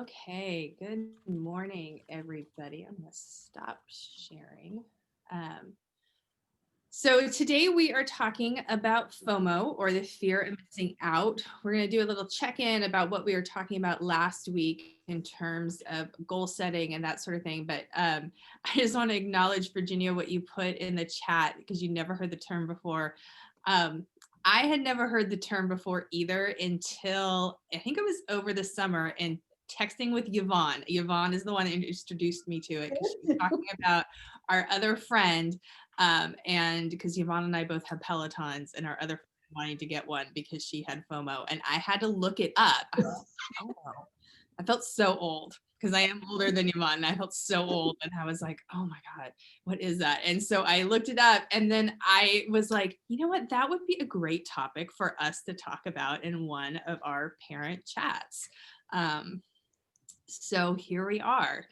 Okay, good morning, everybody. I'm going to stop sharing. Um, so today we are talking about FOMO, or the fear of missing out. We're going to do a little check-in about what we were talking about last week in terms of goal setting and that sort of thing. But I just want to acknowledge, Virginia, what you put in the chat because you never heard the term before. I had never heard the term before either until I think it was over the summer and texting with Yvonne. Yvonne is the one that introduced me to it because she was talking about our other friend, and because Yvonne and I both have Pelotons, and our other friend wanting to get one because she had FOMO, and I had to look it up. I was like, FOMO. I felt so old because I am older than Yvonne, and I felt so old, and I was like, oh my God, what is that? And so I looked it up, and then I was like, you know what? That would be a great topic for us to talk about in one of our parent chats. So here we are.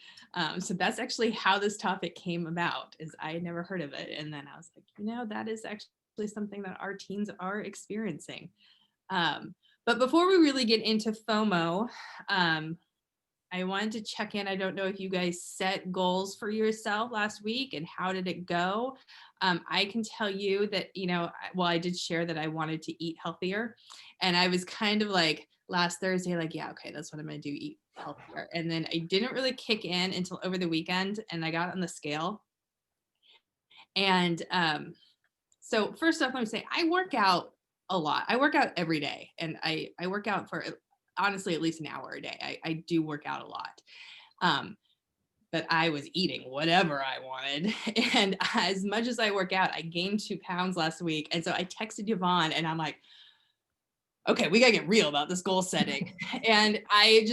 So that's actually how this topic came about, is I had never heard of it. And then I was like, that is actually something that our teens are experiencing. But before we really get into FOMO, I wanted to check in. I don't know if you guys set goals for yourself last week and how did it go? I can tell you that, I did share that I wanted to eat healthier. And I was kind of like last Thursday, like, yeah, okay, that's what I'm going to do, eat healthier. And then I didn't really kick in until over the weekend, and I got on the scale. And so first off, let me say, I work out a lot. I work out every day, and I work out for honestly at least an hour a day. I do work out a lot. But I was eating whatever I wanted. And as much as I work out, I gained 2 pounds last week. And so I texted Yvonne and I'm like, okay, we gotta get real about this goal setting. And I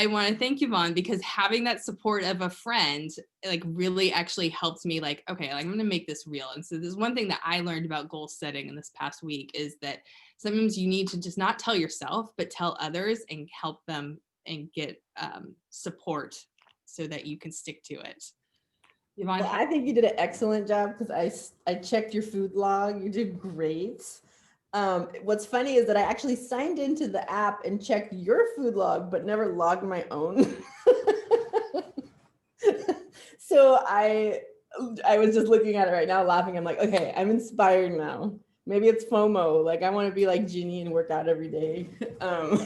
want to thank Yvonne, because having that support of a friend like really actually helped me, like, okay, like I'm gonna make this real. And so there's one thing that I learned about goal setting in this past week is that sometimes you need to just not tell yourself, but tell others and help them and get support so that you can stick to it. Yvonne, Well, I think you did an excellent job because I checked your food log. You did great. What's funny is that I actually signed into the app and checked your food log, but never logged my own. So I was just looking at it right now, laughing. I'm like, okay, I'm inspired now. Maybe it's FOMO. Like I want to be like Jeannie and work out every day. Um,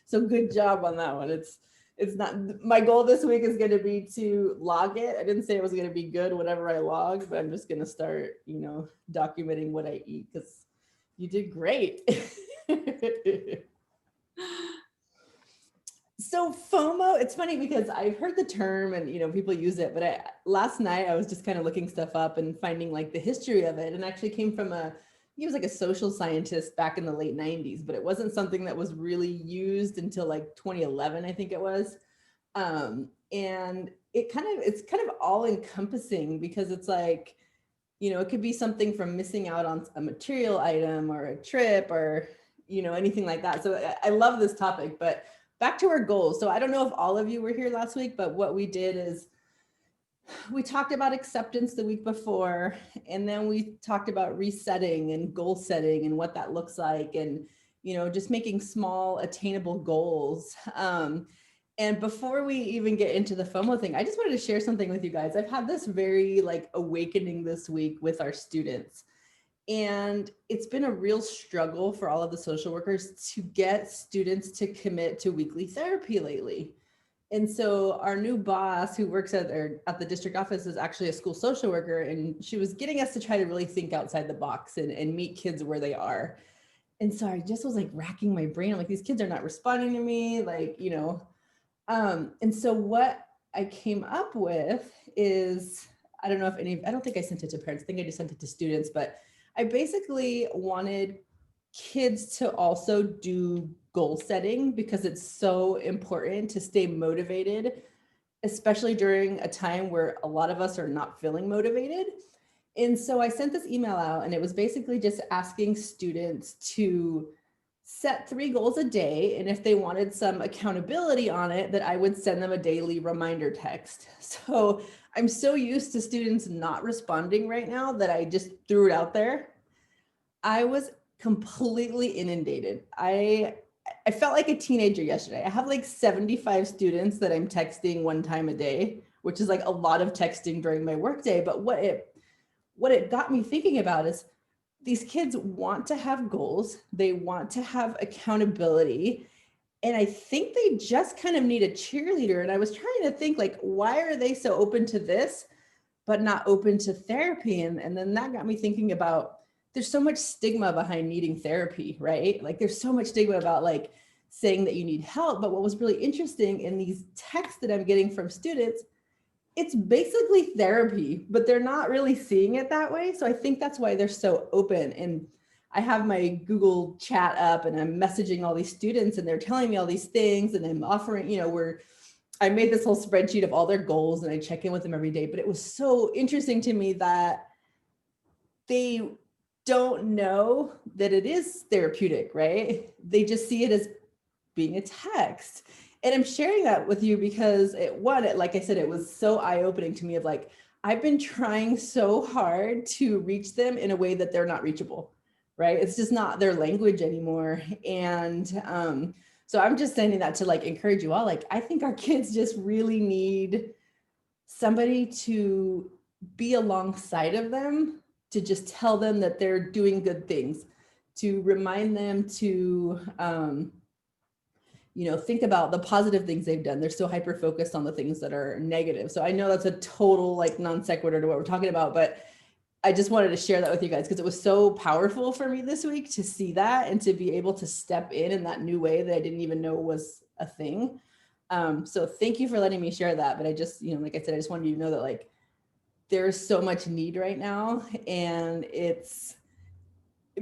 so good job on that one. It's not my goal this week is going to be to log it. I didn't say it was going to be good whatever I log, but I'm just going to start, documenting what I eat because you did great. So FOMO, it's funny because I've heard the term and people use it, but last night I was just kind of looking stuff up and finding like the history of it, and actually came from he was like a social scientist back in the late 90s, but it wasn't something that was really used until like 2011, I think it was. And it's kind of all encompassing because it's like, it could be something from missing out on a material item or a trip or, anything like that. So I love this topic, but back to our goals. So I don't know if all of you were here last week, but what we did is we talked about acceptance the week before, and then we talked about resetting and goal setting and what that looks like, and just making small attainable goals. And before we even get into the FOMO thing, I just wanted to share something with you guys. I've had this very like awakening this week with our students. And it's been a real struggle for all of the social workers to get students to commit to weekly therapy lately. And so our new boss who works at the district office is actually a school social worker. And she was getting us to try to really think outside the box and meet kids where they are. And so I just was like racking my brain. I'm like, these kids are not responding to me. Like, and so what I came up with is, I don't know if I don't think I sent it to parents. I think I just sent it to students, but I basically wanted kids to also do goal setting because it's so important to stay motivated, especially during a time where a lot of us are not feeling motivated. And so I sent this email out, and it was basically just asking students to set 3 goals a day. And if they wanted some accountability on it, that I would send them a daily reminder text. So I'm so used to students not responding right now that I just threw it out there. I was completely inundated. I felt like a teenager yesterday. I have like 75 students that I'm texting one time a day, which is like a lot of texting during my workday. But what it got me thinking about is these kids want to have goals, they want to have accountability, and I think they just kind of need a cheerleader. And I was trying to think, like, why are they so open to this but not open to therapy? And then that got me thinking about, there's so much stigma behind needing therapy, right? Like there's so much stigma about like saying that you need help. But what was really interesting in these texts that I'm getting from students, it's basically therapy, but they're not really seeing it that way. So I think that's why they're so open. And I have my Google chat up and I'm messaging all these students and they're telling me all these things, and I'm offering, I made this whole spreadsheet of all their goals and I check in with them every day. But it was so interesting to me that they don't know that it is therapeutic, right? They just see it as being a text. And I'm sharing that with you because like I said, it was so eye-opening to me of like, I've been trying so hard to reach them in a way that they're not reachable, right? It's just not their language anymore. And so I'm just sending that to like encourage you all. Like, I think our kids just really need somebody to be alongside of them, to just tell them that they're doing good things, to remind them to think about the positive things they've done. They're so hyper focused on the things that are negative. So I know that's a total like non sequitur to what we're talking about, but I just wanted to share that with you guys because it was so powerful for me this week to see that and to be able to step in that new way that I didn't even know was a thing. So thank you for letting me share that. But I just, like I said, I just wanted you to know that like there's so much need right now, and it's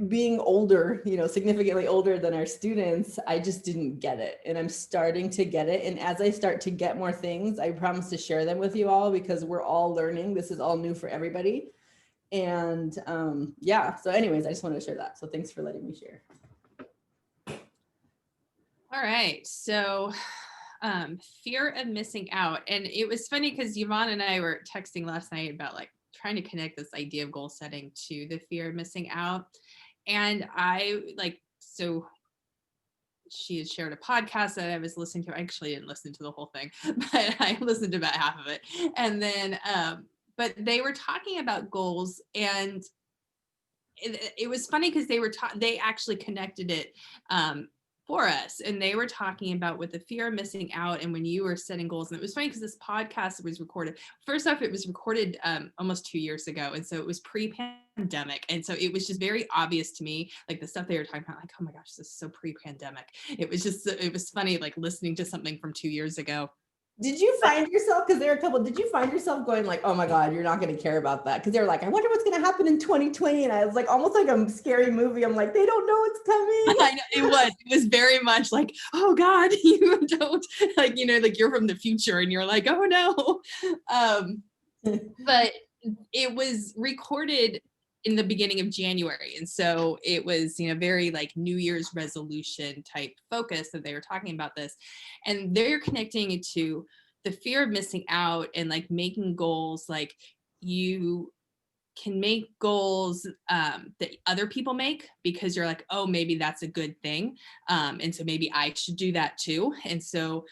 being older, significantly older than our students. I just didn't get it, and I'm starting to get it. And as I start to get more things, I promise to share them with you all because we're all learning. This is all new for everybody. And yeah, so anyways, I just wanted to share that. So thanks for letting me share. All right. So fear of missing out. And it was funny because Yvonne and I were texting last night about like trying to connect this idea of goal setting to the fear of missing out. And so she had shared a podcast that I was listening to. I actually didn't listen to the whole thing, but I listened to about half of it. And then, but they were talking about goals, and it was funny because they actually connected it for us, and they were talking about with the fear of missing out and when you were setting goals. And it was funny because this podcast was recorded, first off, it was recorded almost 2 years ago, and so it was pre-pandemic, and so it was just very obvious to me, like the stuff they were talking about, like, oh my gosh, this is so pre-pandemic. It was funny like listening to something from 2 years ago. Did you find yourself, because there are a couple, did you find yourself going like, oh my God, you're not going to care about that? Because they're like, I wonder what's going to happen in 2020. And I was like, almost like a scary movie. I'm like, they don't know what's coming. I know, it was very much like, oh God, you don't like, like you're from the future and you're like, oh no. But it was recorded in the beginning of January. And so it was, very like New Year's resolution type focus that they were talking about this. And they're connecting it to the fear of missing out and like making goals. Like you can make goals that other people make because you're like, oh, maybe that's a good thing. And so maybe I should do that too. And so,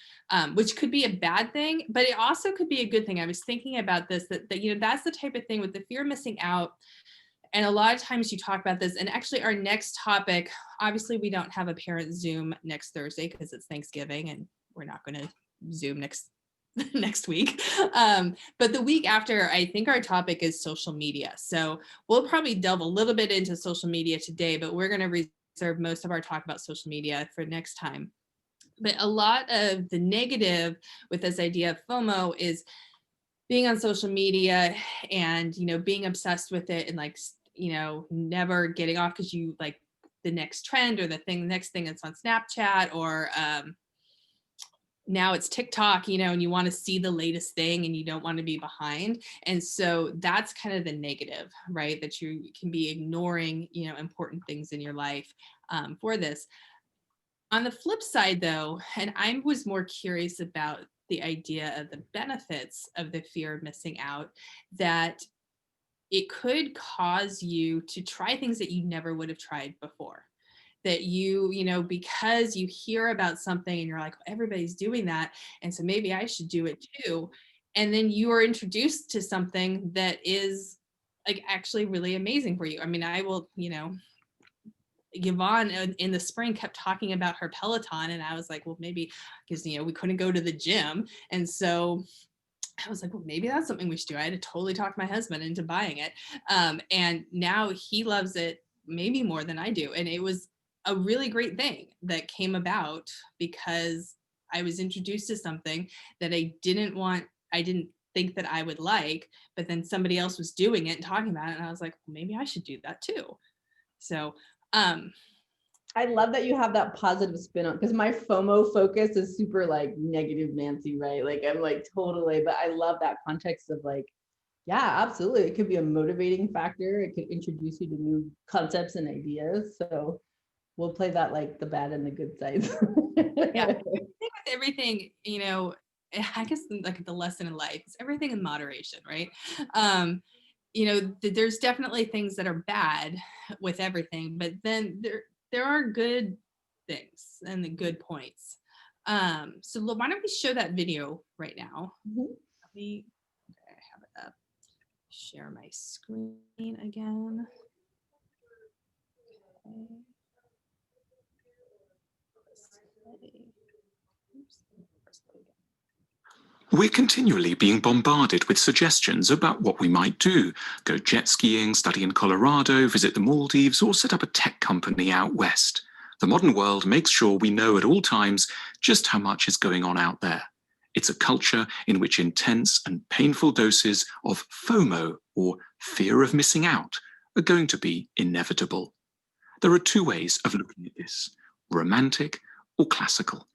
which could be a bad thing, but it also could be a good thing. I was thinking about this, that that's the type of thing with the fear of missing out. And a lot of times you talk about this, and actually our next topic, obviously we don't have a parent Zoom next Thursday because it's Thanksgiving and we're not going to Zoom next week. But the week after, I think our topic is social media. So we'll probably delve a little bit into social media today, but we're going to reserve most of our talk about social media for next time. But a lot of the negative with this idea of FOMO is being on social media and, being obsessed with it and like, never getting off because you like the next trend or the next thing that's on Snapchat or, now it's TikTok, and you want to see the latest thing and you don't want to be behind. And so that's kind of the negative, right? That you can be ignoring, important things in your life for this. On the flip side though, and I was more curious about the idea of the benefits of the fear of missing out, that it could cause you to try things that you never would have tried before. that because you hear about something and you're like, everybody's doing that, and so maybe I should do it too. And then you are introduced to something that is like actually really amazing for you. I mean, I will, Yvonne in the spring kept talking about her Peloton, and I was like, well, maybe because we couldn't go to the gym, and so I was like, well, maybe that's something we should do. I had to totally talk my husband into buying it, and now he loves it maybe more than I do, and it was a really great thing that came about because I was introduced to something that I didn't think that I would like, but then somebody else was doing it and talking about it, and I was like, well, maybe I should do that too. So I love that you have that positive spin on, because my FOMO focus is super like negative Nancy, right? Like I'm like totally, but I love that context of like, yeah, absolutely. It could be a motivating factor. It could introduce you to new concepts and ideas. So we'll play that like the bad and the good sides. yeah, I think with everything, I guess like the lesson in life is everything in moderation, right? There's definitely things that are bad with everything, but then there are good things and the good points. So why don't we show that video right now? Okay, I have it up. Share my screen again. Okay. We're continually being bombarded with suggestions about what we might do. Go jet skiing, study in Colorado, visit the Maldives, or set up a tech company out west. The modern world makes sure we know at all times just how much is going on out there. It's a culture in which intense and painful doses of FOMO, or fear of missing out, are going to be inevitable. There are two ways of looking at this: romantic or classical.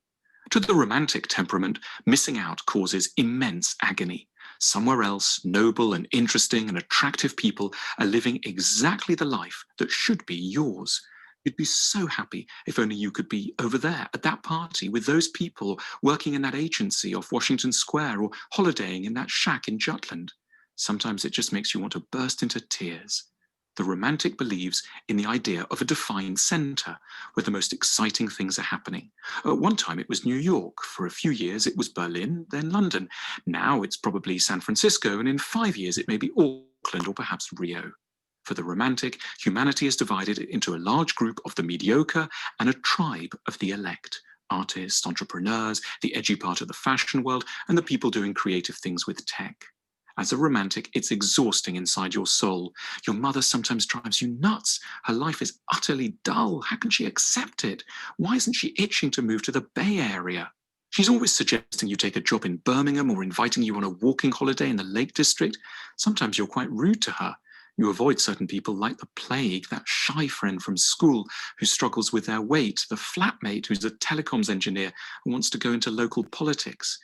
To the romantic temperament, missing out causes immense agony. Somewhere else, noble and interesting and attractive people are living exactly the life that should be yours. You'd be so happy if only you could be over there at that party with those people, working in that agency off Washington Square, or holidaying in that shack in Jutland. Sometimes it just makes you want to burst into tears. The romantic believes in the idea of a defined center where the most exciting things are happening. At one time it was New York, for a few years it was Berlin, then London. Now it's probably San Francisco, and in 5 years it may be Auckland or perhaps Rio. For the romantic, humanity is divided into a large group of the mediocre and a tribe of the elect: artists, entrepreneurs, the edgy part of the fashion world, and the people doing creative things with tech. As a romantic, it's exhausting inside your soul. Your mother sometimes drives you nuts. Her life is utterly dull. How can she accept it? Why isn't she itching to move to the Bay Area? She's always suggesting you take a job in Birmingham or inviting you on a walking holiday in the Lake District. Sometimes you're quite rude to her. You avoid certain people like the plague: that shy friend from school who struggles with their weight, the flatmate who's a telecoms engineer and wants to go into local politics.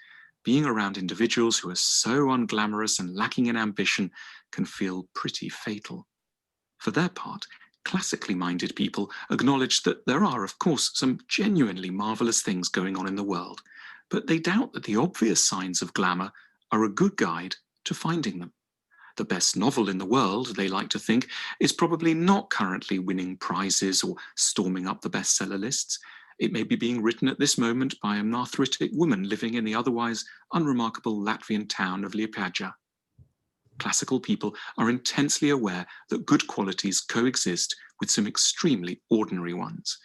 Being around individuals who are so unglamorous and lacking in ambition can feel pretty fatal. For their part, classically minded people acknowledge that there are, of course, some genuinely marvelous things going on in the world, but they doubt that the obvious signs of glamour are a good guide to finding them. The best novel in the world, they like to think, is probably not currently winning prizes or storming up the bestseller lists. It may be being written at this moment by an arthritic woman living in the otherwise unremarkable Latvian town of Liepāja. Classical people are intensely aware that good qualities coexist with some extremely ordinary ones.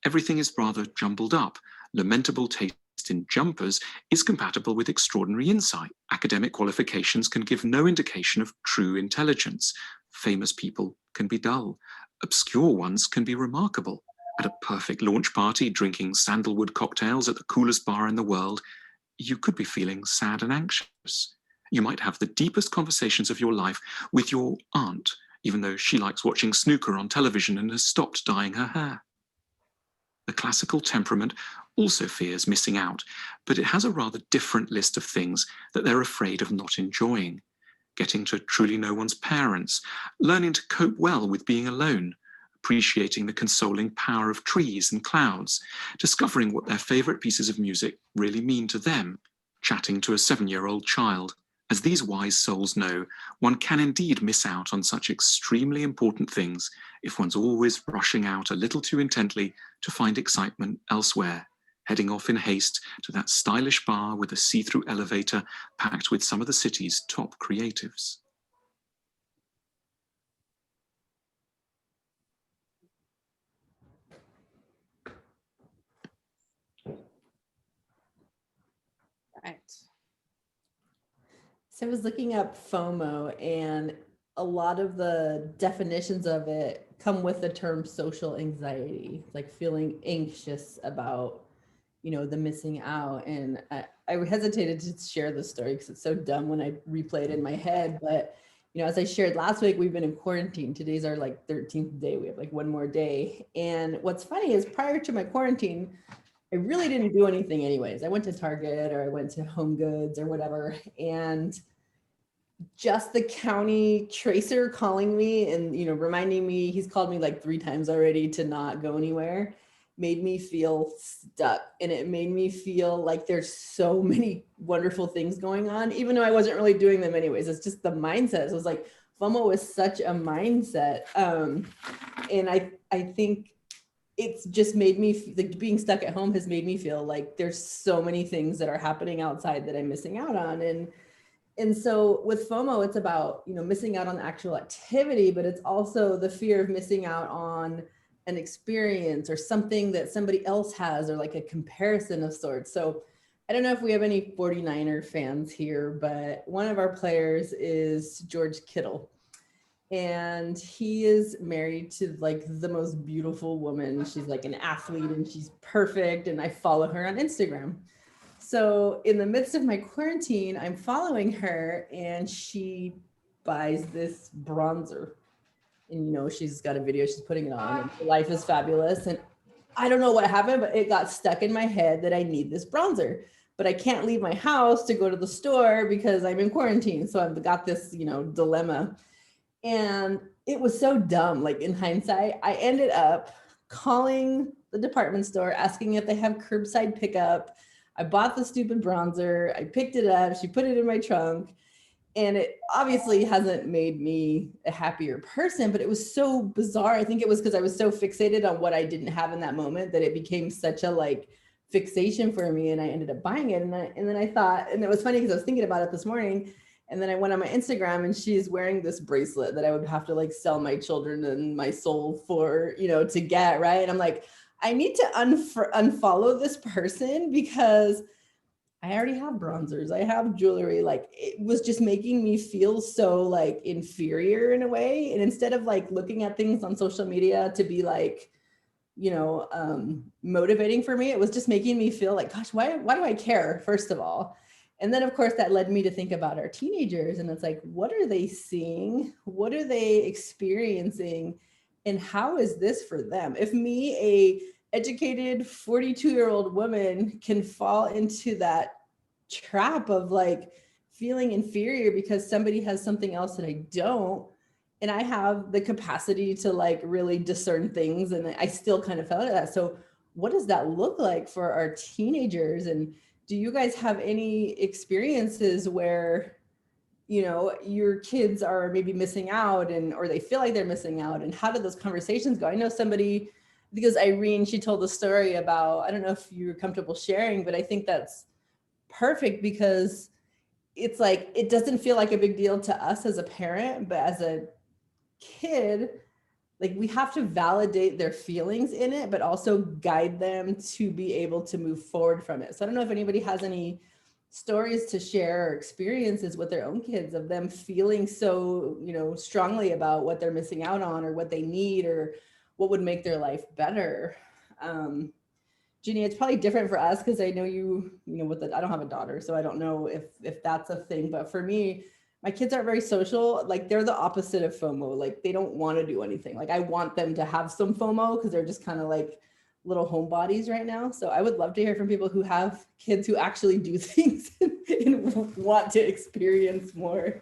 Everything is rather jumbled up. Lamentable taste in jumpers is compatible with extraordinary insight. Academic qualifications can give no indication of true intelligence. Famous people can be dull. Obscure ones can be remarkable. At a perfect launch party, drinking sandalwood cocktails at the coolest bar in the world, you could be feeling sad and anxious. You might have the deepest conversations of your life with your aunt, even though she likes watching snooker on television and has stopped dyeing her hair. The classical temperament also fears missing out, but it has a rather different list of things that they're afraid of not enjoying. Getting to truly know one's parents, learning to cope well with being alone, appreciating the consoling power of trees and clouds, discovering what their favorite pieces of music really mean to them, chatting to a 7-year-old child. As these wise souls know, one can indeed miss out on such extremely important things if one's always rushing out a little too intently to find excitement elsewhere, heading off in haste to that stylish bar with a see-through elevator packed with some of the city's top creatives. Right. So I was looking up FOMO, and a lot of the definitions of it come with the term social anxiety, like feeling anxious about, the missing out. And I hesitated to share this story because it's so dumb when I replay it in my head. But, as I shared last week, we've been in quarantine. Today's our 13th day. We have one more day. And what's funny is prior to my quarantine, I really didn't do anything anyways. I went to Target or I went to Home Goods or whatever. And just the county tracer calling me and, reminding me, he's called me 3 times already to not go anywhere, made me feel stuck. And it made me feel like there's so many wonderful things going on, even though I wasn't really doing them anyways. It's just the mindset. So it was like, FOMO was such a mindset. And I think it's just made me being stuck at home has made me feel like there's so many things that are happening outside that I'm missing out on. And so with FOMO, it's about, missing out on the actual activity, but it's also the fear of missing out on an experience or something that somebody else has, or a comparison of sorts. So I don't know if we have any 49er fans here, but one of our players is George Kittle. And he is married to the most beautiful woman. She's an athlete and she's perfect. And I follow her on Instagram. So in the midst of my quarantine, I'm following her and she buys this bronzer. And, she's got a video, she's putting it on, and her life is fabulous. And I don't know what happened, but it got stuck in my head that I need this bronzer. But I can't leave my house to go to the store because I'm in quarantine. So I've got this, dilemma. And it was so dumb. In hindsight, I ended up calling the department store, asking if they have curbside pickup. I bought the stupid bronzer. I picked it up. She put it in my trunk. And it obviously hasn't made me a happier person, but it was so bizarre. I think it was because I was so fixated on what I didn't have in that moment that it became such a fixation for me. And I ended up buying it. And then I thought, and it was funny because I was thinking about it this morning. And then I went on my Instagram and she's wearing this bracelet that I would have to sell my children and my soul for, to get, right? And I'm like, I need to unfollow this person because I already have bronzers. I have jewelry. It was just making me feel so inferior in a way. And instead of looking at things on social media to be motivating for me, it was just making me feel gosh, why do I care, first of all? And then, of course, that led me to think about our teenagers. And it's what are they seeing? What are they experiencing? And how is this for them? If me, a educated 42-year-old woman, can fall into that trap of feeling inferior because somebody has something else that I don't, and I have the capacity to really discern things, and I still kind of fell into that. So what does that look like for our teenagers? And do you guys have any experiences where, your kids are maybe missing out or they feel like they're missing out? And how do those conversations go? I know somebody, because Irene, she told the story about, I don't know if you're comfortable sharing, but I think that's perfect because it's it doesn't feel like a big deal to us as a parent, but as a kid, we have to validate their feelings in it, but also guide them to be able to move forward from it. So I don't know if anybody has any stories to share or experiences with their own kids of them feeling so, strongly about what they're missing out on or what they need or what would make their life better. Ginny, it's probably different for us because I know I don't have a daughter, so I don't know if that's a thing. But for me, my kids aren't very social. They're the opposite of FOMO. They don't want to do anything. I want them to have some FOMO because they're just kind of little homebodies right now. So I would love to hear from people who have kids who actually do things and want to experience more.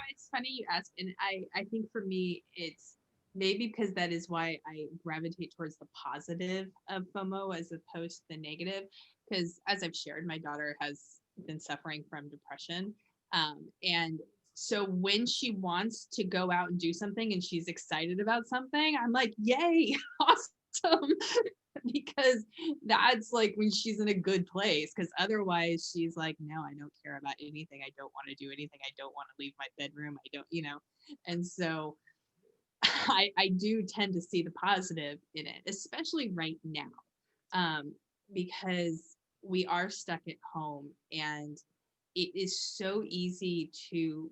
It's funny you ask, and I think for me, it's maybe because that is why I gravitate towards the positive of FOMO as opposed to the negative. Because as I've shared, my daughter has been suffering from depression. And so when she wants to go out and do something and she's excited about something, I'm like, yay, awesome. Because that's like when she's in a good place. Because otherwise she's like, no, I don't care about anything. I don't want to do anything. I don't want to leave my bedroom. I don't, And so I do tend to see the positive in it, especially right now, because we are stuck at home and it is so easy to,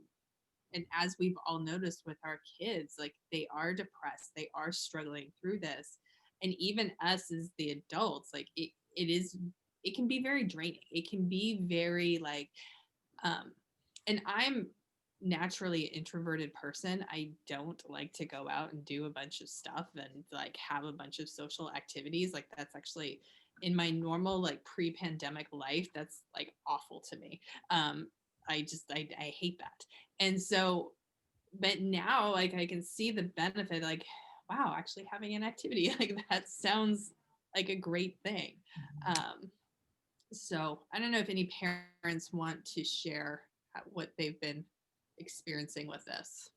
and as we've all noticed with our kids, like they are depressed, they are struggling through this. And even us as the adults, like it can be very draining. It can be very like, and I'm naturally an introverted person. I don't like to go out and do a bunch of stuff and like have a bunch of social activities. Like that's actually in my normal like pre-pandemic life, that's like awful to me. I hate that. And so, but now like I can see the benefit, like, wow, actually having an activity like that sounds like a great thing. So I don't know if any parents want to share what they've been experiencing with this.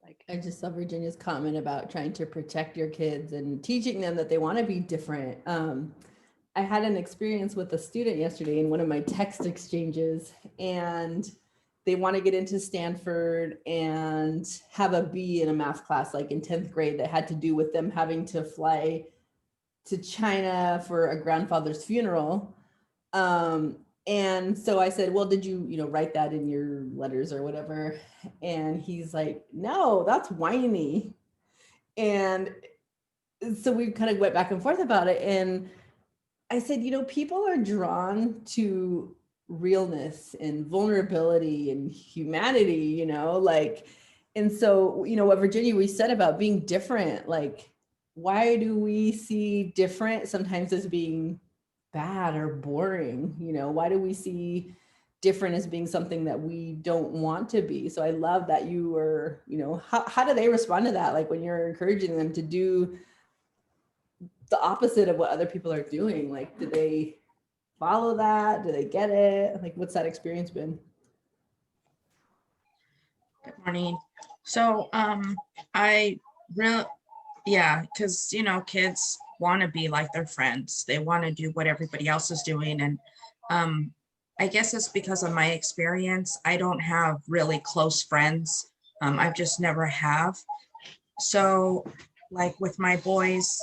Like, I just saw Virginia's comment about trying to protect your kids and teaching them that they want to be different. I had an experience with a student yesterday in one of my text exchanges, and they want to get into Stanford and have a B in a math class, like in 10th grade, that had to do with them having to fly to China for a grandfather's funeral. And so I said, well, did you write that in your letters or whatever? And he's like, no, that's whiny. And so we kind of went back and forth about it. And I said, people are drawn to realness and vulnerability and humanity, like, and so, what Virginia, we said about being different, like, why do we see different sometimes as being bad or boring? Why do we see different as being something that we don't want to be? So I love that you were, how do they respond to that? Like when you're encouraging them to do the opposite of what other people are doing, like, do they follow that? Do they get it? Like, what's that experience been? Good morning. So I really, yeah, because kids want to be like their friends. They want to do what everybody else is doing. And I guess it's because of my experience. I don't have really close friends. I've just never have. So like with my boys,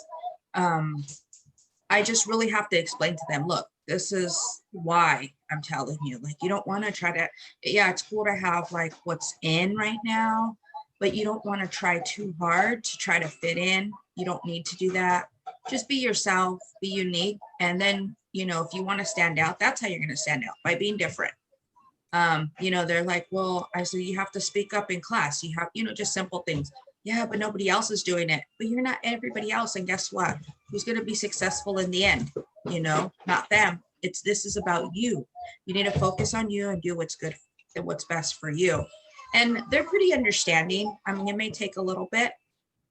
I just really have to explain to them, look, this is why I'm telling you, like, you don't want to try to, yeah, it's cool to have like what's in right now, but you don't want to try too hard to try to fit in. You don't need to do that. Just be yourself, be unique. And then, if you want to stand out, that's how you're going to stand out, by being different. They're like, well, I said, you have to speak up in class. You have, just simple things. Yeah, but nobody else is doing it. But you're not everybody else. And guess what? Who's going to be successful in the end? Not them. This is about you. You need to focus on you and do what's good and what's best for you. And they're pretty understanding. I mean, it may take a little bit.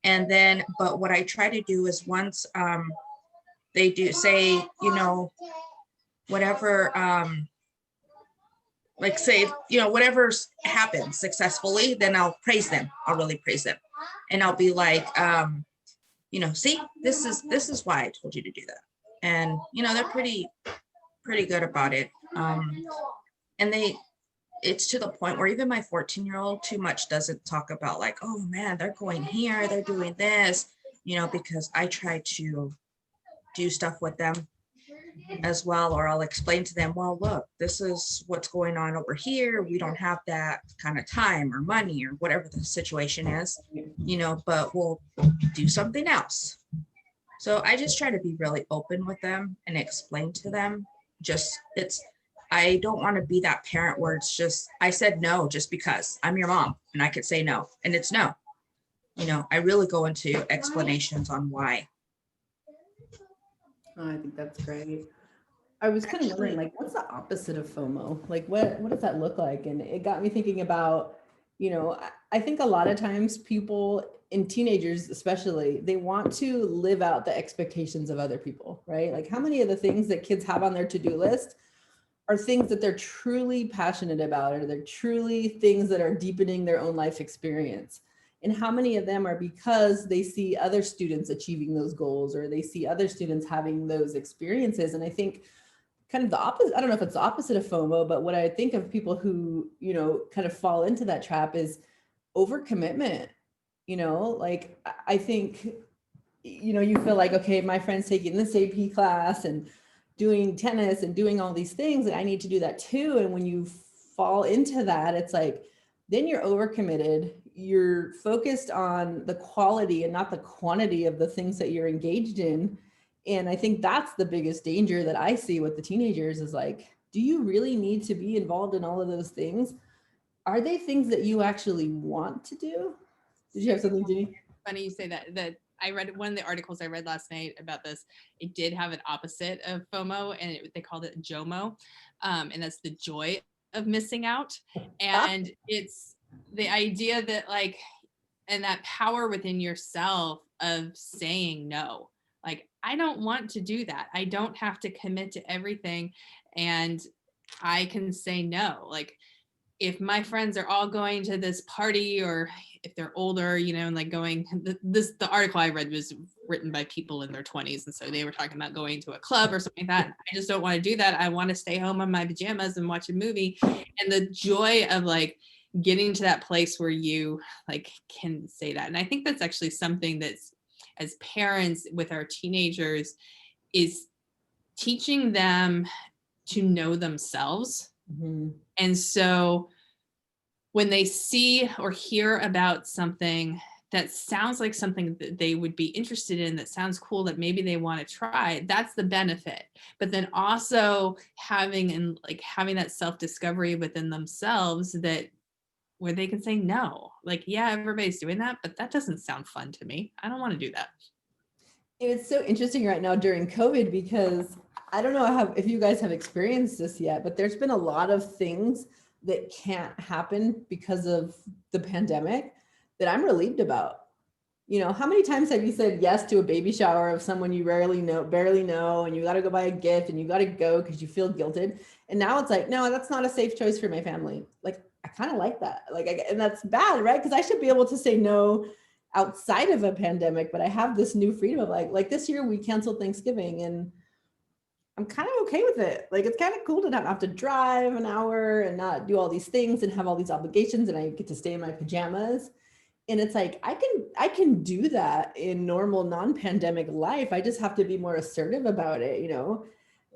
And then, but what I try to do is once they do say, whatever, like say, whatever happens successfully, then I'll praise them. I'll really praise them. And I'll be like, see, this is why I told you to do that. And, they're pretty good about it. And it's to the point where even my 14-year-old too much doesn't talk about like, oh man, they're going here, they're doing this, because I try to do stuff with them as well, or I'll explain to them, well, look, this is what's going on over here. We don't have that kind of time or money or whatever the situation is, but we'll do something else. So I just try to be really open with them and explain to them, I don't want to be that parent where it's just, I said no just because I'm your mom and I could say no, and it's no. I really go into explanations on why. Oh, I think that's great. I was kind of wondering, like, what's the opposite of FOMO? Like, what does that look like? And it got me thinking about, I think a lot of times people, and teenagers especially, they want to live out the expectations of other people, right? Like how many of the things that kids have on their to-do list are things that they're truly passionate about, or they're truly things that are deepening their own life experience? And how many of them are because they see other students achieving those goals, or they see other students having those experiences? And I think kind of the opposite, I don't know if it's the opposite of FOMO, but what I think of people who, kind of fall into that trap is overcommitment. Like I think, you feel like, okay, my friend's taking this AP class and doing tennis and doing all these things, and I need to do that too. And when you fall into that, it's like, then you're overcommitted. You're focused on the quality and not the quantity of the things that you're engaged in. And I think that's the biggest danger that I see with the teenagers is like, do you really need to be involved in all of those things? Are they things that you actually want to do? Did you have something, Jenny? Funny you say that I read one of the articles I read last night about this. It did have an opposite of FOMO, and they called it JOMO, and that's the joy of missing out. And it's the idea that like, and that power within yourself of saying no. Like, I don't want to do that. I don't have to commit to everything, and I can say no. Like, if my friends are all going to this party, or if they're older, and like going, the article I read was written by people in their 20s. And so they were talking about going to a club or something like that. I just don't want to do that. I want to stay home in my pajamas and watch a movie. And the joy of like getting to that place where you like can say that. And I think that's actually something that's, as parents with our teenagers, is teaching them to know themselves. Mm-hmm. And so when they see or hear about something that sounds like something that they would be interested in, that sounds cool, that maybe they want to try, that's the benefit. But then also having that self-discovery within themselves, that where they can say no. Like, yeah, everybody's doing that, but that doesn't sound fun to me. I don't want to do that. It's so interesting right now during COVID, because I don't know if you guys have experienced this yet, but there's been a lot of things that can't happen because of the pandemic that I'm relieved about. How many times have you said yes to a baby shower of someone you barely know, and you got to go buy a gift and you got to go because you feel guilted? And now it's like, no, that's not a safe choice for my family. Like, I kind of like that. And that's bad, right? Because I should be able to say no outside of a pandemic, but I have this new freedom of like this year we canceled Thanksgiving, and I'm kind of okay with it. Like, it's kind of cool to not have to drive an hour and not do all these things and have all these obligations, and I get to stay in my pajamas. And it's like, I can do that in normal non-pandemic life. I just have to be more assertive about it,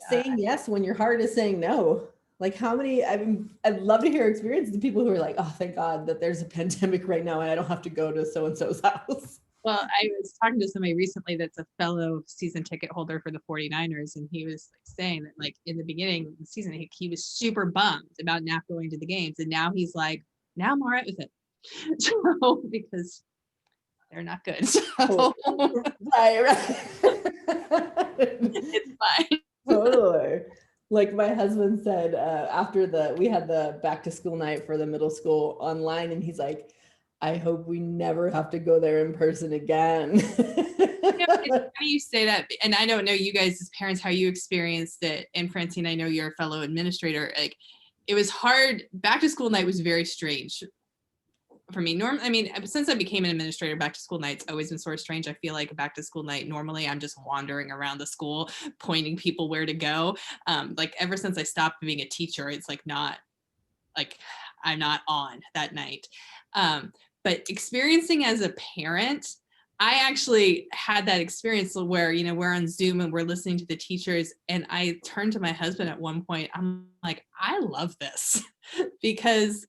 saying yes when your heart is saying no. Like, how many, I'd love to hear experiences of people who are like, oh, thank God that there's a pandemic right now and I don't have to go to so-and-so's house. Well, I was talking to somebody recently that's a fellow season ticket holder for the 49ers. And he was saying that like in the beginning of the season, he was super bummed about not going to the games. And now he's like, now I'm all right with it. So, because they're not good. So. Right. It's fine. Totally. Like my husband said, after we had the back to school night for the middle school online, and he's like, I hope we never have to go there in person again. It's funny you say that, and I don't know you guys as parents how you experienced it. And Francine, I know you're a fellow administrator. Like, it was hard. Back to school night was very strange for me. Since I became an administrator, back to school night's always been sort of strange. I feel like a back to school night, normally I'm just wandering around the school, pointing people where to go. Like ever since I stopped being a teacher, it's like not like I'm not on that night. But experiencing as a parent, I actually had that experience where, we're on Zoom and we're listening to the teachers, and I turned to my husband at one point. I'm like, I love this because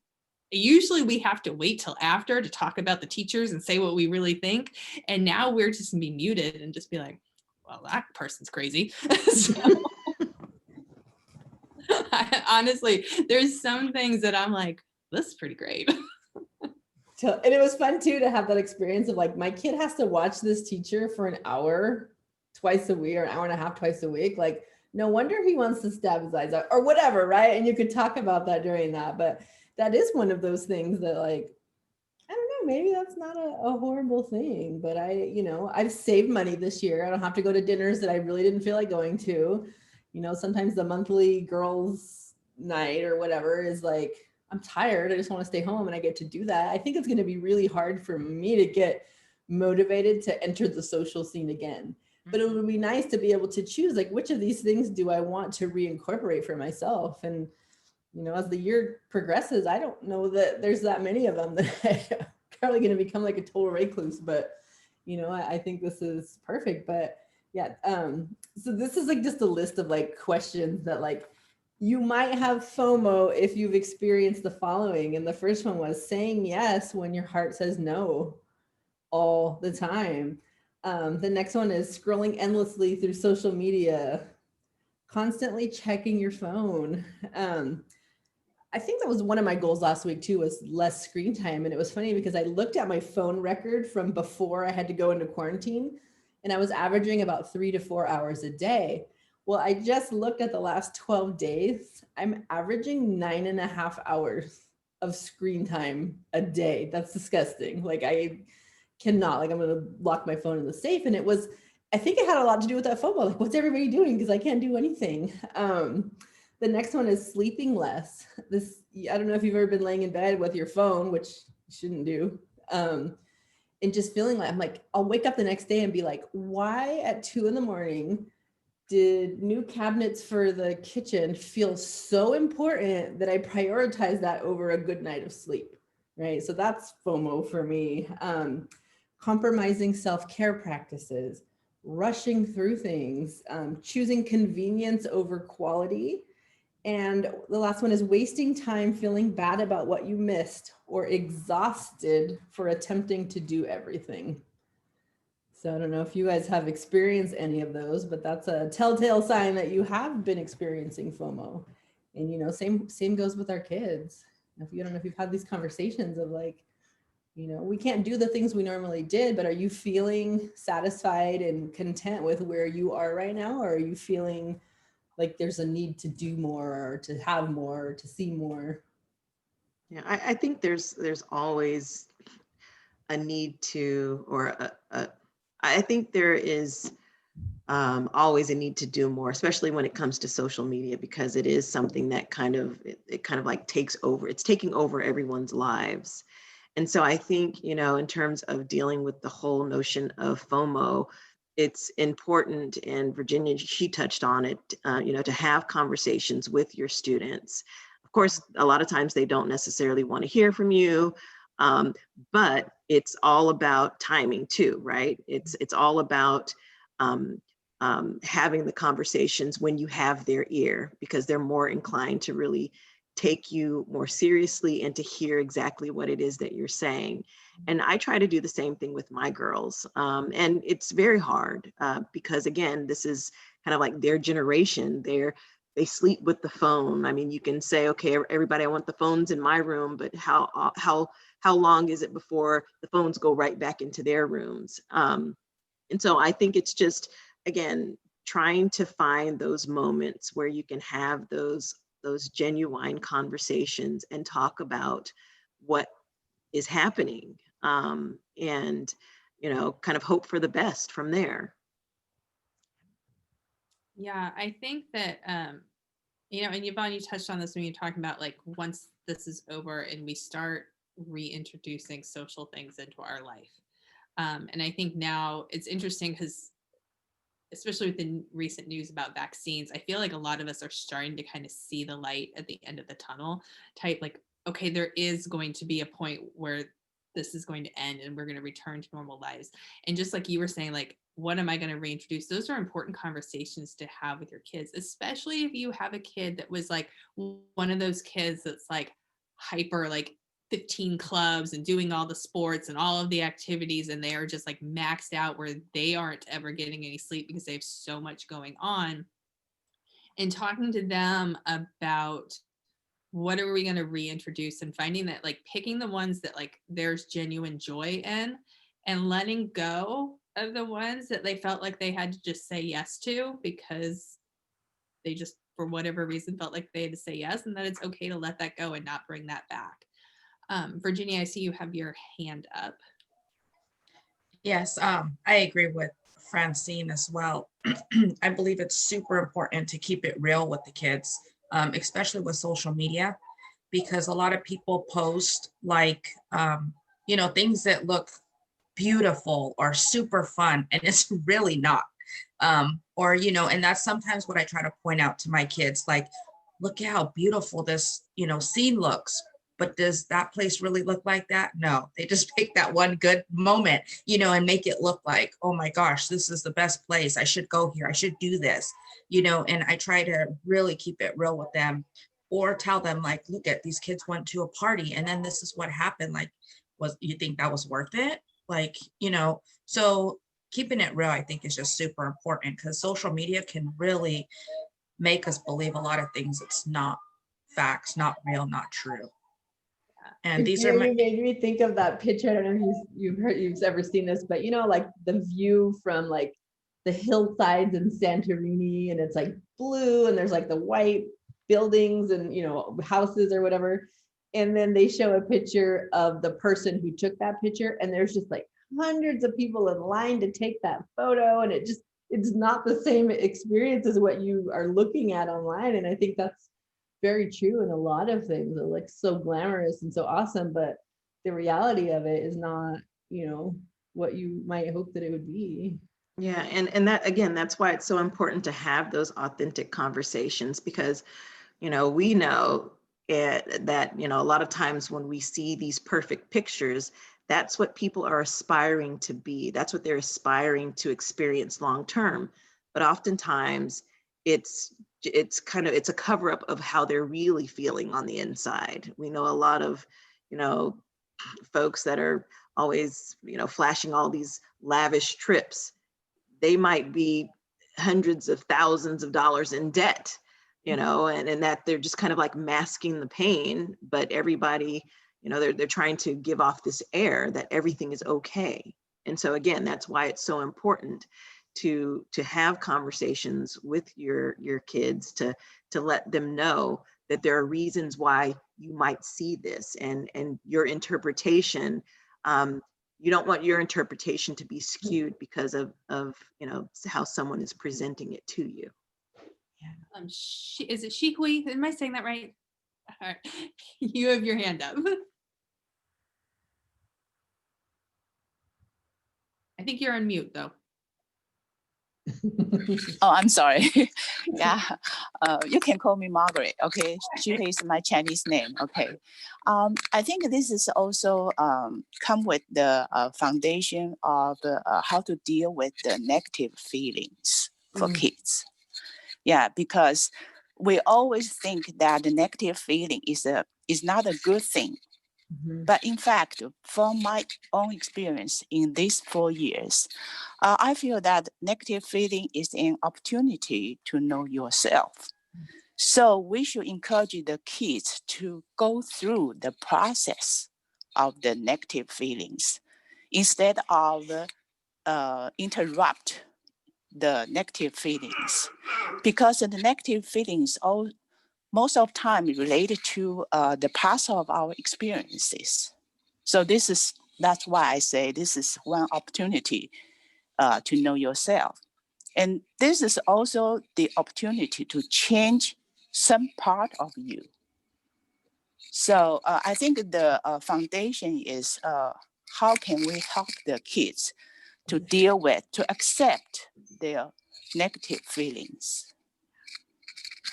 usually we have to wait till after to talk about the teachers and say what we really think. And now we're just gonna be muted and just be like, well, that person's crazy. So, honestly, there's some things that I'm like, this is pretty great. And it was fun too to have that experience of like, my kid has to watch this teacher for an hour twice a week, or an hour and a half twice a week. Like, no wonder he wants to stab his eyes out or whatever, right? And you could talk about that during that. But that is one of those things that like, I don't know, maybe that's not a horrible thing, but I've saved money this year. I don't have to go to dinners that I really didn't feel like going to. Sometimes the monthly girls' night or whatever is like, I'm tired, I just want to stay home, and I get to do that. I think it's going to be really hard for me to get motivated to enter the social scene again. But it would be nice to be able to choose, like, which of these things do I want to reincorporate for myself? And as the year progresses, I don't know that there's that many of them that I'm probably going to become like a total recluse, but I think this is perfect. But yeah, so this is like just a list of like questions that like you might have FOMO if you've experienced the following. And the first one was saying yes when your heart says no all the time. The next one is scrolling endlessly through social media, constantly checking your phone. I think that was one of my goals last week too, was less screen time. And it was funny because I looked at my phone record from before I had to go into quarantine, and I was averaging about 3 to 4 hours a day. Well, I just looked at the last 12 days. I'm averaging 9.5 hours of screen time a day. That's disgusting. Like, I cannot, like, I'm going to lock my phone in the safe. And I think it had a lot to do with that FOMO. Like, what's everybody doing? Because I can't do anything. The next one is sleeping less. I don't know if you've ever been laying in bed with your phone, which you shouldn't do. And just feeling like, I'm like, I'll wake up the next day and be like, why at 2 a.m. did new cabinets for the kitchen feel so important that I prioritize that over a good night of sleep, right? So that's FOMO for me. Compromising self-care practices, rushing through things, choosing convenience over quality. And the last one is wasting time feeling bad about what you missed or exhausted for attempting to do everything. So I don't know if you guys have experienced any of those, but that's a telltale sign that you have been experiencing FOMO. And same goes with our kids. If you don't know if you've had these conversations of like, we can't do the things we normally did, but are you feeling satisfied and content with where you are right now? Or are you feeling like there's a need to do more, or to have more, or to see more? Yeah, I think there's always a need to, or I think there is always a need to do more, especially when it comes to social media, because it is something that it kind of like takes over. It's taking over everyone's lives. And so I think, in terms of dealing with the whole notion of FOMO, it's important, and Virginia, she touched on it, to have conversations with your students. Of course, a lot of times they don't necessarily want to hear from you, but it's all about timing too, right? It's all about having the conversations when you have their ear, because they're more inclined to really take you more seriously and to hear exactly what it is that you're saying. And I try to do the same thing with my girls. And it's very hard because, again, this is kind of like their generation. They sleep with the phone. I mean, you can say, okay, everybody, I want the phones in my room, but how long is it before the phones go right back into their rooms? And so I think it's just, again, trying to find those moments where you can have those genuine conversations and talk about what is happening, and kind of hope for the best from there. Yeah, I think that and Yvonne, you touched on this when you're talking about like once this is over and we start reintroducing social things into our life. And I think now it's interesting because especially with the recent news about vaccines, I feel like a lot of us are starting to kind of see the light at the end of the tunnel type, like, okay, there is going to be a point where this is going to end and we're going to return to normal lives. And just like you were saying, like, what am I going to reintroduce? Those are important conversations to have with your kids, especially if you have a kid that was like one of those kids that's like hyper, like 15 clubs and doing all the sports and all of the activities, and they are just like maxed out where they aren't ever getting any sleep because they have so much going on. And talking to them about what are we going to reintroduce, and finding that like picking the ones that like there's genuine joy in, and letting go of the ones that they felt like they had to just say yes to because they just for whatever reason felt like they had to say yes, and that it's okay to let that go and not bring that back. Virginia, I see you have your hand up. Yes, I agree with Francine as well. I believe it's super important to keep it real with the kids, especially with social media, because a lot of people post like, things that look beautiful or super fun, and it's really not. And that's sometimes what I try to point out to my kids, like, look at how beautiful this, scene looks. But does that place really look like that? No, they just pick that one good moment, and make it look like, oh my gosh, this is the best place. I should go here. I should do this, and I try to really keep it real with them, or tell them like, look at these kids went to a party and then this is what happened. Like, was you think that was worth it? Like, so keeping it real, I think, is just super important, because social media can really make us believe a lot of things. It's not facts, not real, not true. And these are You made me think of that picture. I don't know if you've ever seen this, but like the view from like the hillsides in Santorini, and it's like blue, and there's like the white buildings and houses or whatever. And then they show a picture of the person who took that picture, and there's just like hundreds of people in line to take that photo, and it's not the same experience as what you are looking at online. And I think that's very true in a lot of things. They're like so glamorous and so awesome, but the reality of it is not, what you might hope that it would be. Yeah, and that, again, that's why it's so important to have those authentic conversations, because we know that a lot of times when we see these perfect pictures, that's what people are aspiring to be. That's what they're aspiring to experience long term. But oftentimes it's a cover up of how they're really feeling on the inside. We know a lot of folks that are always flashing all these lavish trips. They might be hundreds of thousands of dollars in debt, and that they're just kind of like masking the pain, but everybody, they're trying to give off this air that everything is okay. And so again, that's why it's so important to have conversations with your kids, to let them know that there are reasons why you might see this, and your interpretation. You don't want your interpretation to be skewed because of how someone is presenting it to you. Is it Shikui? Am I saying that right? All right. You have your hand up. I think you're on mute though. Oh, I'm sorry. Yeah, you can call me Margaret. Okay, she is my Chinese name. Okay, I think this is also come with the foundation of how to deal with the negative feelings for kids. Yeah, because we always think that the negative feeling is not a good thing. But in fact, from my own experience in these 4 years, I feel that negative feeling is an opportunity to know yourself. So we should encourage the kids to go through the process of the negative feelings instead of interrupt the negative feelings, because the negative feelings most of the time related to the past of our experiences. So that's why I say this is one opportunity to know yourself. And this is also the opportunity to change some part of you. So I think the foundation is how can we help the kids to deal with, to accept their negative feelings.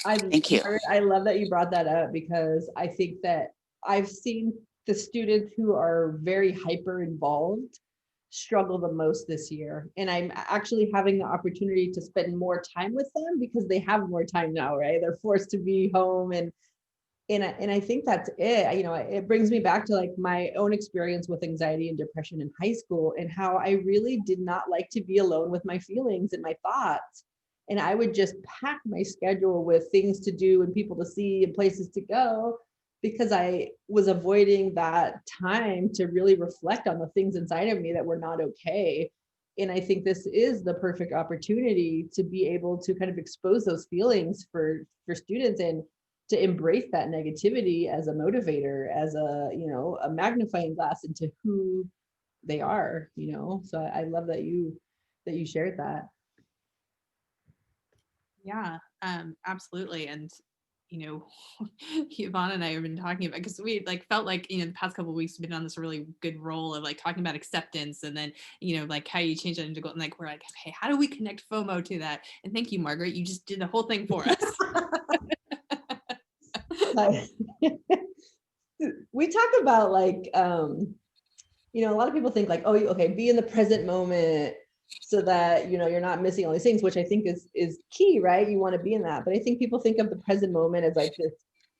Thank you. I love that you brought that up, because I think that I've seen the students who are very hyper involved struggle the most this year. And I'm actually having the opportunity to spend more time with them because they have more time now, right? They're forced to be home, and I think that's it. It brings me back to like my own experience with anxiety and depression in high school, and how I really did not like to be alone with my feelings and my thoughts. And I would just pack my schedule with things to do and people to see and places to go, because I was avoiding that time to really reflect on the things inside of me that were not okay. And I think this is the perfect opportunity to be able to kind of expose those feelings for students. And to embrace that negativity as a motivator, as a, you know, a magnifying glass into who they are, you know. So I love that you shared that. Yeah, absolutely. And, you know, Yvonne and I have been talking about, because we like felt like, you know, the past couple of weeks we've been on this really good role of like talking about acceptance, and then, you know, like how you change that into goal. And like, we're like, hey, how do we connect FOMO to that? And thank you, Margaret. You just did the whole thing for us. We talk about like, you know, a lot of people think like, oh, okay, be in the present moment so that, you know, you're not missing all these things, which I think is key, right? You want to be in that. But I think people think of the present moment as like this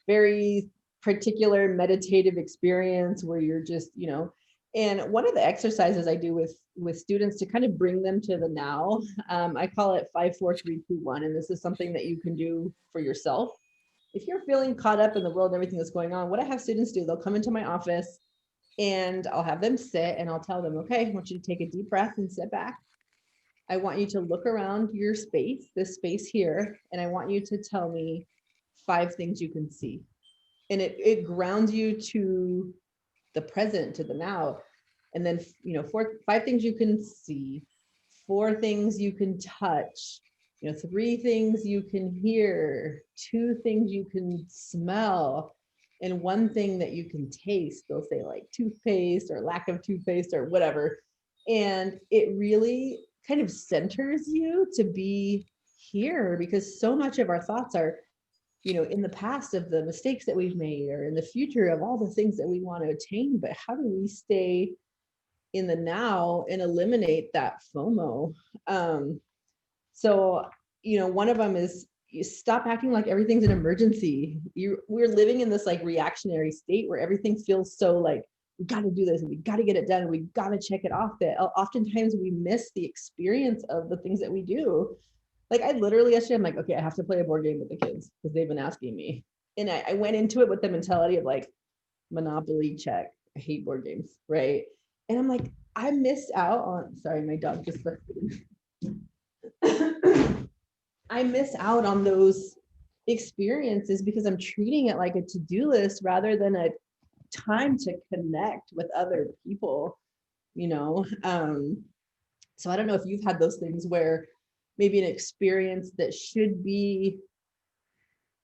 very particular meditative experience where you're just, you know, and one of the exercises I do with students to kind of bring them to the now, I call it 5, 4, 3, 2, 1. And this is something that you can do for yourself. If you're feeling caught up in the world and everything that's going on, what I have students do, they'll come into my office and I'll have them sit and I'll tell them, okay, I want you to take a deep breath and sit back. I want you to look around your space, this space here, and I want you to tell me 5 things you can see. And it grounds you to the present, to the now. And then, you know, 5 things you can see, 4 things you can touch, you know, 3 things you can hear, 2 things you can smell, and 1 thing that you can taste. They'll say like toothpaste or lack of toothpaste or whatever. And it really kind of centers you to be here, because so much of our thoughts are, you know, in the past of the mistakes that we've made, or in the future of all the things that we want to attain. But how do we stay in the now and eliminate that FOMO? So, you know, one of them is you stop acting like everything's an emergency. We're living in this like reactionary state where everything feels so like, we got to do this and we got to get it done and we got to check it off, that oftentimes we miss the experience of the things that we do. Like I literally yesterday, I'm like, okay, I have to play a board game with the kids because they've been asking me. And I went into it with the mentality of like, Monopoly, check. I hate board games, right? And I'm like, I missed out on, sorry, my dog just left. I miss out on those experiences because I'm treating it like a to-do list rather than a time to connect with other people, you know? So I don't know if you've had those things where maybe an experience that should be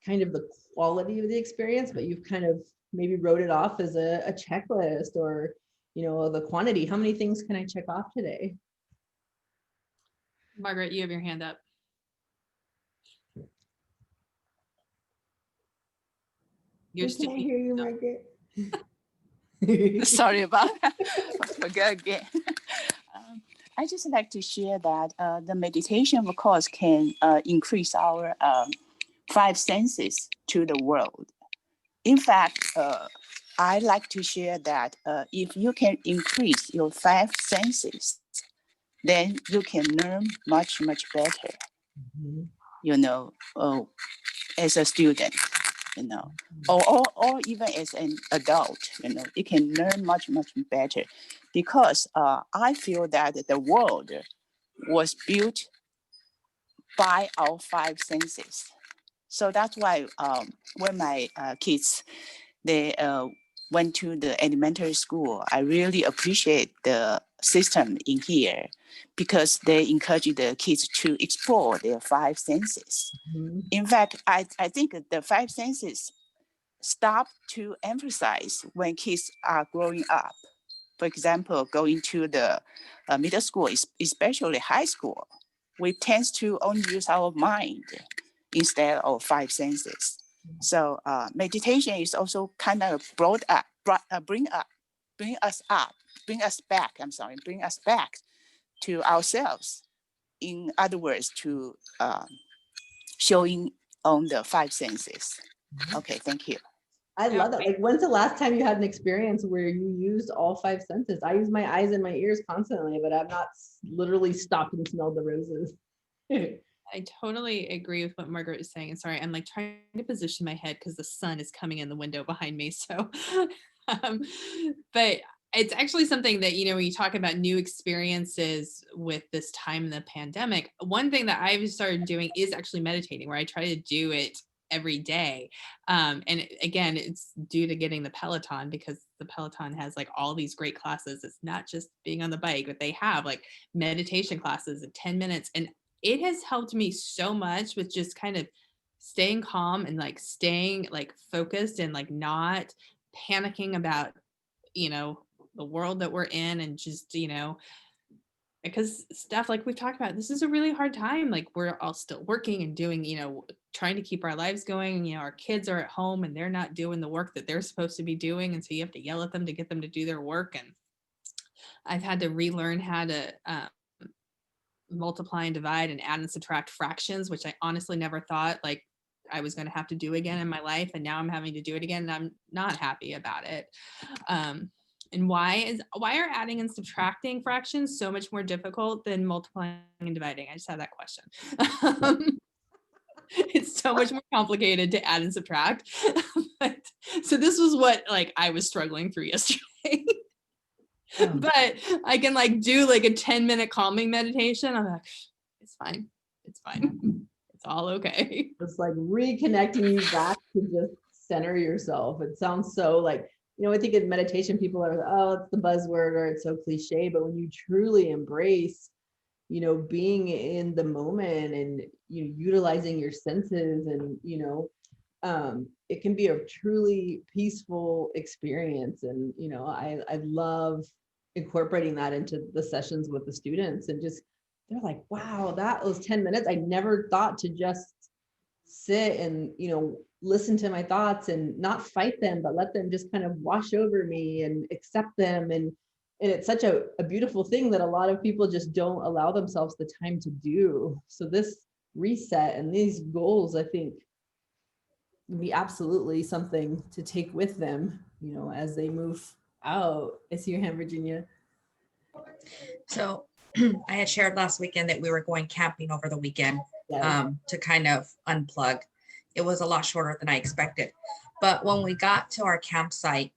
kind of the quality of the experience, but you've kind of maybe wrote it off as a checklist, or, you know, the quantity. How many things can I check off today? Margaret, you have your hand up. You're Can I hear you, Margaret? Sorry about that. Forget again. I just like to share that the meditation, of course, can increase our 5 senses to the world. In fact, I like to share that if you can increase your 5 senses, then you can learn much, much better, you know, as a student, you know, or even as an adult, you know, you can learn much, much better, because I feel that the world was built by our 5 senses. So that's why when my kids, they went to the elementary school, I really appreciate the system in here, because they encourage the kids to explore their 5 senses. In fact, I think the 5 senses stop to emphasize when kids are growing up. For example, going to the middle school, especially high school, we tend to only use our mind instead of 5 senses. So meditation is also kind of bring us back to ourselves. In other words, to showing on the 5 senses. Okay, thank you. I love that. Like, when's the last time you had an experience where you used all 5 senses? I use my eyes and my ears constantly, but I've not literally stopped and smelled the roses. I totally agree with what Margaret is saying. And sorry, I'm like trying to position my head because the sun is coming in the window behind me. So, but it's actually something that, you know, when you talk about new experiences with this time in the pandemic, one thing that I've started doing is actually meditating, where I try to do it every day. Again, it's due to getting the Peloton, because the Peloton has like all these great classes. It's not just being on the bike, but they have like meditation classes at 10 minutes. And it has helped me so much with just kind of staying calm and like staying like focused and like not panicking about, the world that we're in, and just, because stuff like we've talked about, this is a really hard time. Like we're all still working and doing, trying to keep our lives going. Our kids are at home and they're not doing the work that they're supposed to be doing. And so you have to yell at them to get them to do their work. And I've had to relearn how to multiply and divide and add and subtract fractions, which I honestly never thought like I was going to have to do again in my life. And now I'm having to do it again, and I'm not happy about it. And why are adding and subtracting fractions so much more difficult than multiplying and dividing? I just had that question. It's so much more complicated to add and subtract. So this was what like I was struggling through yesterday. But I can like do like a 10-minute calming meditation. I'm like, it's fine. It's fine. It's all okay. It's like reconnecting you back to just center yourself. It sounds so like, I think in meditation, people are, oh, it's the buzzword or it's so cliche, but when you truly embrace, being in the moment and, utilizing your senses and, it can be a truly peaceful experience. And, I love incorporating that into the sessions with the students, and just, they're like, wow, that was 10 minutes. I never thought to just sit and, listen to my thoughts and not fight them, but let them just kind of wash over me and accept them. And it's such a beautiful thing that a lot of people just don't allow themselves the time to do. So this reset and these goals, I think, would be absolutely something to take with them, as they move out. I see your hand, Virginia. So I had shared last weekend that we were going camping over the weekend. Yes. To kind of unplug. It was a lot shorter than I expected. But when we got to our campsite,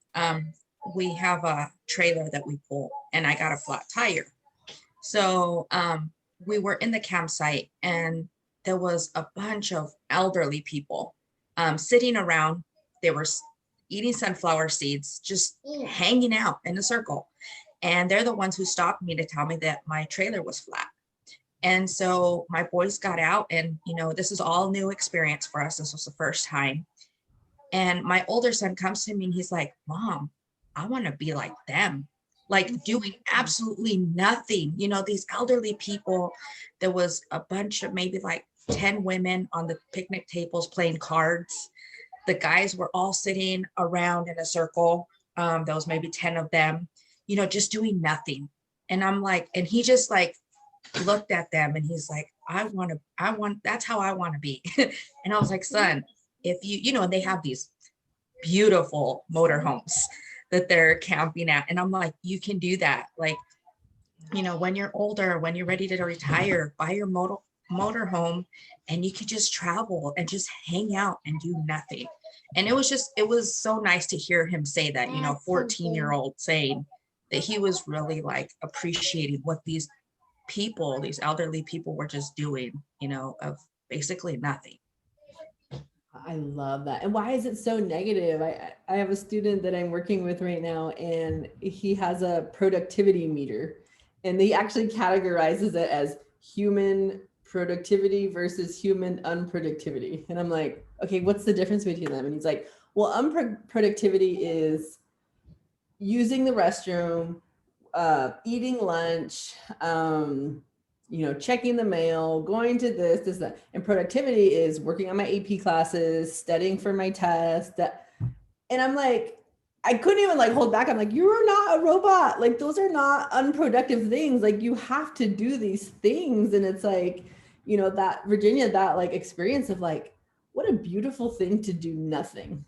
we have a trailer that we pull, and I got a flat tire. So we were in the campsite, and there was a bunch of elderly people sitting around. They were eating sunflower seeds, just hanging out in a circle. And they're the ones who stopped me to tell me that my trailer was flat. And so my boys got out, and, this is all new experience for us. This was the first time. And my older son comes to me and he's like, Mom, I want to be like them, like doing absolutely nothing. These elderly people, there was a bunch of maybe like 10 women on the picnic tables playing cards. The guys were all sitting around in a circle. There was maybe 10 of them, just doing nothing. And I'm like, and he just like looked at them and he's like, that's how I want to be. And I was like, son, if and they have these beautiful motorhomes that they're camping at. And I'm like, you can do that. Like, when you're older, when you're ready to retire, buy your motorhome, and you could just travel and just hang out and do nothing. And it was so nice to hear him say that, 14-year-old saying that he was really like appreciating what these elderly people were just doing, of basically nothing. I love that. And why is it so negative? I have a student that I'm working with right now, and he has a productivity meter, and he actually categorizes it as human productivity versus human unproductivity. And I'm like, okay, what's the difference between them? And he's like, well, unproductivity is using the restroom, eating lunch, checking the mail, going to this, that. And productivity is working on my AP classes, studying for my test. And I'm like, I couldn't even like hold back. I'm like, you are not a robot. Like, those are not unproductive things. Like, you have to do these things. And it's like, that Virginia, that like experience of like, what a beautiful thing to do nothing.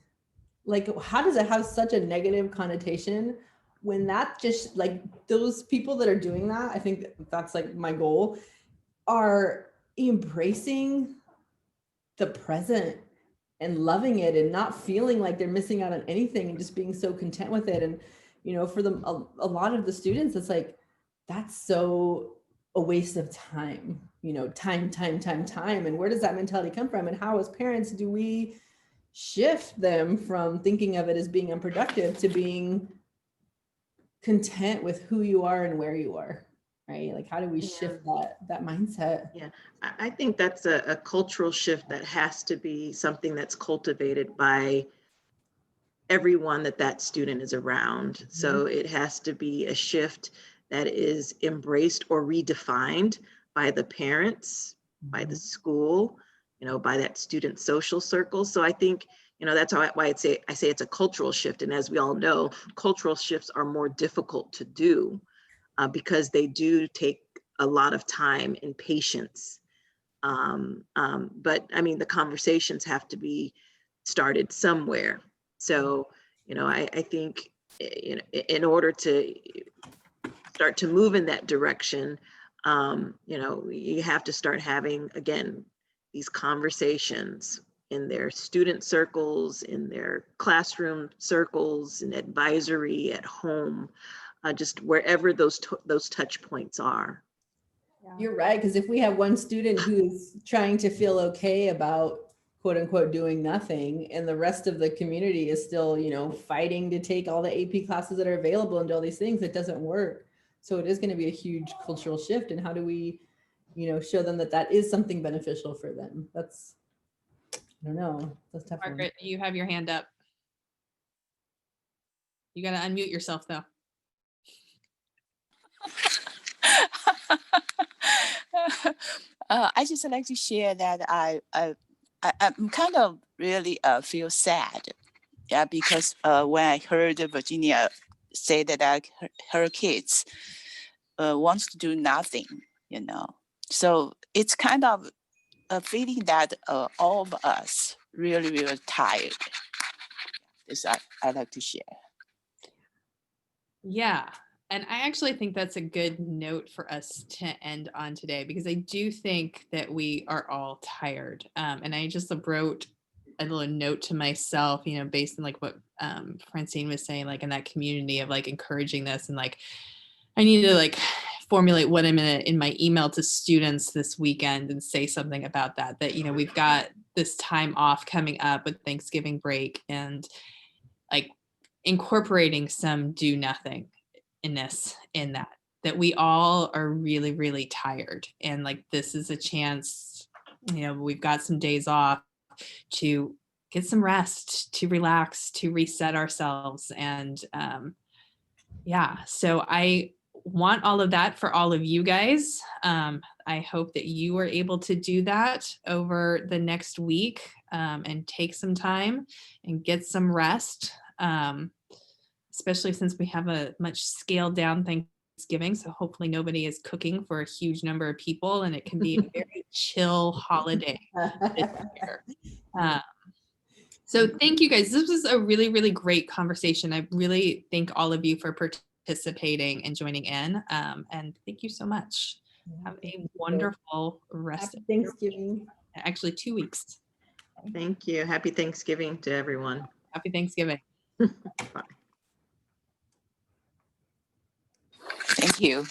Like, how does it have such a negative connotation when that just like those people that are doing that, I think that's like my goal, are embracing the present and loving it and not feeling like they're missing out on anything and just being so content with it. And, for them, a lot of the students, it's like, that's so a waste of time. time. And where does that mentality come from? And how, as parents, do we shift them from thinking of it as being unproductive to being content with who you are and where you are, right? Like, how do we shift that mindset? Yeah, I think that's a cultural shift that has to be something that's cultivated by everyone that student is around. So it has to be a shift that is embraced or redefined by the parents, by the school, by that student social circle. So I think, that's why I say it's a cultural shift. And as we all know, cultural shifts are more difficult to do because they do take a lot of time and patience. But I mean, the conversations have to be started somewhere. So, I think in order to start to move in that direction, you have to start having, again, these conversations in their student circles, in their classroom circles, in advisory, at home, just wherever those touch points are. You're right, because if we have one student who's trying to feel okay about quote unquote doing nothing, and the rest of the community is still, fighting to take all the AP classes that are available and do all these things, it doesn't work. So it is going to be a huge cultural shift. And how do we, show them that is something beneficial for them? That's, I don't know. That's tough. Margaret, you have your hand up. You got to unmute yourself though. I just like to share that I'm kind of really feel sad, because when I heard Virginia say that her kids wants to do nothing, so it's kind of a feeling that all of us really tired. This I like to share. Yeah. And I actually think that's a good note for us to end on today, because I do think that we are all tired. And I just wrote a little note to myself, based on like what Francine was saying, like in that community of like encouraging this, and like I need to like formulate what I'm gonna in my email to students this weekend and say something about that we've got this time off coming up with Thanksgiving break, and like incorporating some do nothing in that we all are really, really tired. And like, this is a chance, we've got some days off to get some rest, to relax, to reset ourselves. And so I want all of that for all of you guys. I hope that you are able to do that over the next week, and take some time and get some rest. Especially since we have a much scaled down Thanksgiving. So hopefully nobody is cooking for a huge number of people, and it can be a very chill holiday this year. So thank you guys. This was a really, really great conversation. I really thank all of you for participating and joining in. And thank you so much. Have a wonderful rest of Thanksgiving. Actually, 2 weeks. Thank you. Happy Thanksgiving to everyone. Happy Thanksgiving. Bye. Thank you.